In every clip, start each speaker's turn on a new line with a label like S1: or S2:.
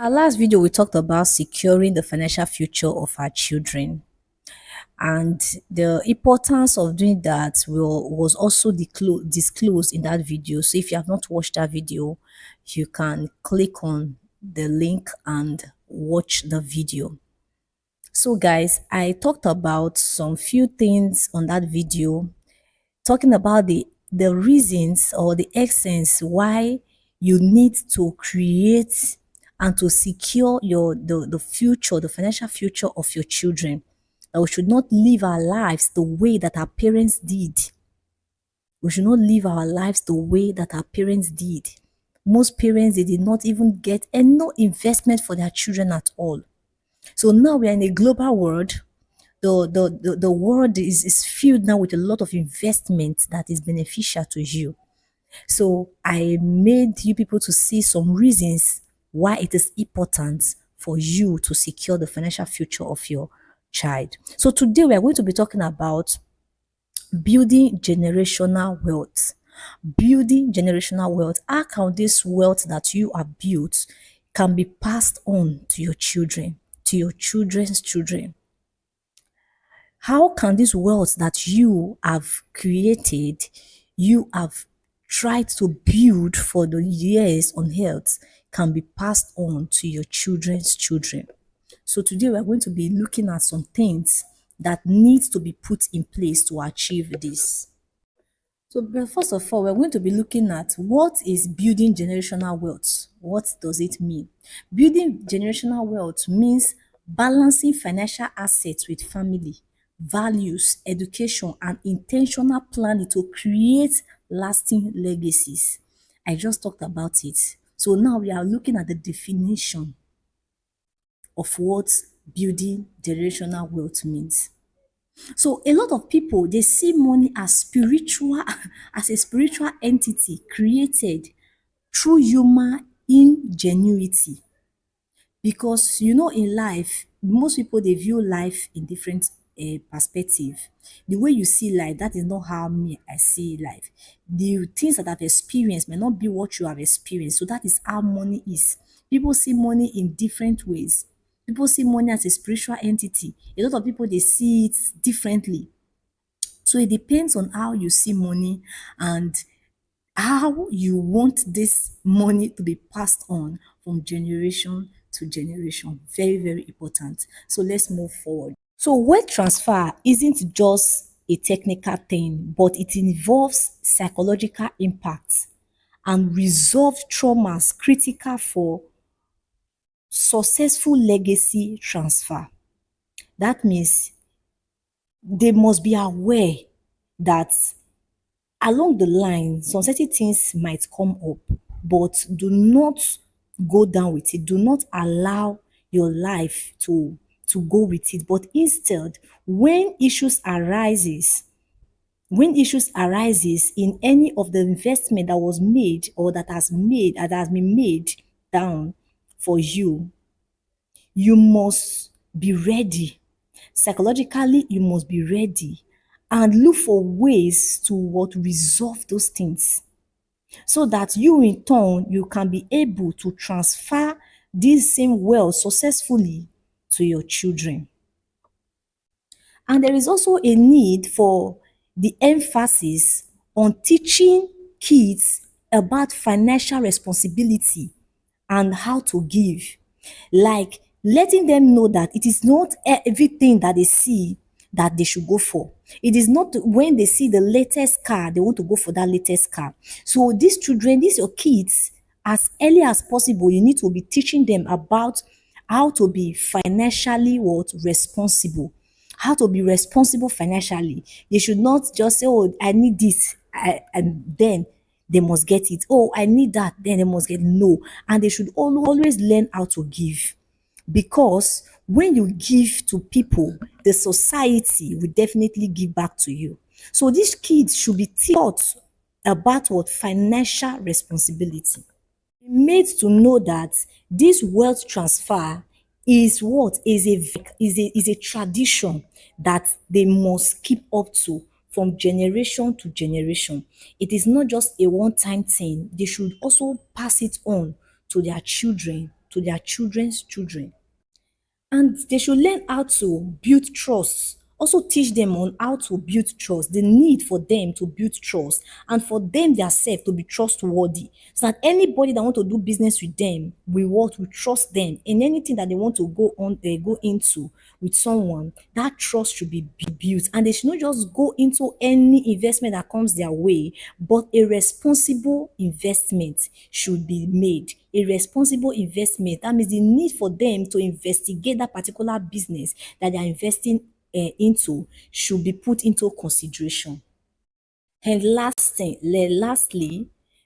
S1: Our last video, we talked about securing the financial future of our children, and the importance of doing that was also disclosed in that video. So, if you have not watched that video, you can click on the link and watch the video. So, guys, I talked about some few things on that video, talking about the reasons or the essence why you need to create and to secure the future, the financial future of your children. That we should not live our lives the way that our parents did. We should not live our lives the way that our parents did. Most parents, they did not even get any investment for their children at all. So now we are in a global world. The world is filled now with a lot of investment that is beneficial to you. So I made you people to see some reasons why it is important for you to secure the financial future of your child. So today we are going to be talking about building generational wealth. Building generational wealth. How can this wealth that you have built can be passed on to your children, to your children's children? How can this wealth that you have created, you have tried to build for the years on earth, can be passed on to your children's children? So today we are going to be looking at some things that needs to be put in place to achieve this. So, but first of all, we're going to be looking at what is building generational wealth. What does it mean? Building generational wealth means balancing financial assets with family, values, education, and intentional planning to create lasting legacies. I just talked about it. So now we are looking at the definition of what building generational wealth means. So a lot of people, they see money as spiritual, as a spiritual entity created through human ingenuity. Because in life, most people, they view life in different perspective. The way you see life, that is not how me I see life. The things that I've experienced may not be what you have experienced. So that is how money is. People see money in different ways. People see money as a spiritual entity. A lot of people, they see it differently. So it depends on how you see money and how you want this money to be passed on from generation to generation. Very, very important. So let's move forward. So wealth transfer isn't just a technical thing, but it involves psychological impacts and resolved traumas critical for successful legacy transfer. That means they must be aware that along the line, some certain things might come up, but do not go down with it. Do not allow your life to go with it. But instead, when issues arises in any of the investment that was made or that has been made down for you, you must be ready. Psychologically, you must be ready and look for ways to resolve those things so that you in turn you can be able to transfer this same wealth successfully to your children. And there is also a need for the emphasis on teaching kids about financial responsibility and how to give. Like letting them know that it is not everything that they see that they should go for. It is not when they see the latest car, they want to go for that latest car. So these children, these your kids, as early as possible, you need to be teaching them about how to be financially responsible. How to be responsible financially. They should not just say, oh, I need this, and then they must get it. Oh, I need that, then they must get no. And they should always learn how to give. Because when you give to people, the society will definitely give back to you. So these kids should be taught about what financial responsibility. Made to know that this wealth transfer is what is a tradition that they must keep up to from generation to generation. It is not just a one-time thing. They should also pass it on to their children to their children's children. And they should learn how to build trust. Also teach them on how to build trust, the need for them to build trust, and for them themselves to be trustworthy. So that anybody that want to do business with them will trust them in anything that they want to go into with someone. That trust should be built, and they should not just go into any investment that comes their way, but a responsible investment should be made. A responsible investment, that means the need for them to investigate that particular business that they are investing into should be put into consideration. And lastly,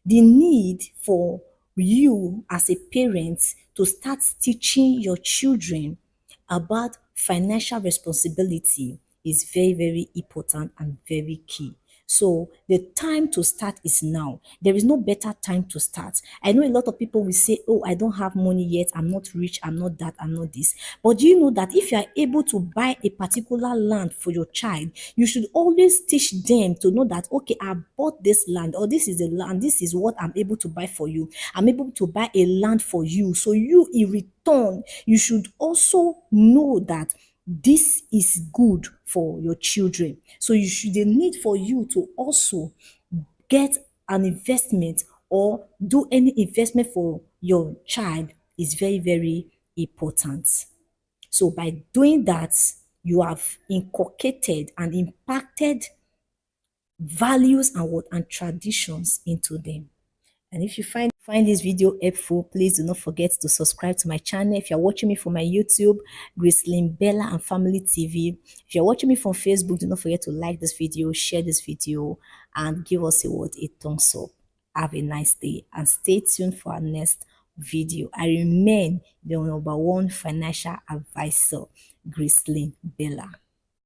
S1: the need for you as a parent to start teaching your children about financial responsibility is very, very important and very key. So the time to start is now. There is no better time to start. I know a lot of people will say, oh, I don't have money yet. I'm not rich. I'm not that. I'm not this. But do you know that if you are able to buy a particular land for your child, you should always teach them to know that, okay, I bought this land, or this is the land. This is what I'm able to buy for you. I'm able to buy a land for you. So you, in return, you should also know that this is good for your children. So the need for you to also get an investment or do any investment for your child is very, very important. So by doing that, you have inculcated and impacted values and what and traditions into them. And if you find this video helpful, please do not forget to subscribe to my channel. If you're watching me from my YouTube, Gracelyn Bella and Family TV. If you're watching me from Facebook, do not forget to like this video, share this video, and give us a thumbs up. Have a nice day and stay tuned for our next video. I remain the number one financial advisor, Gracelyn Bella.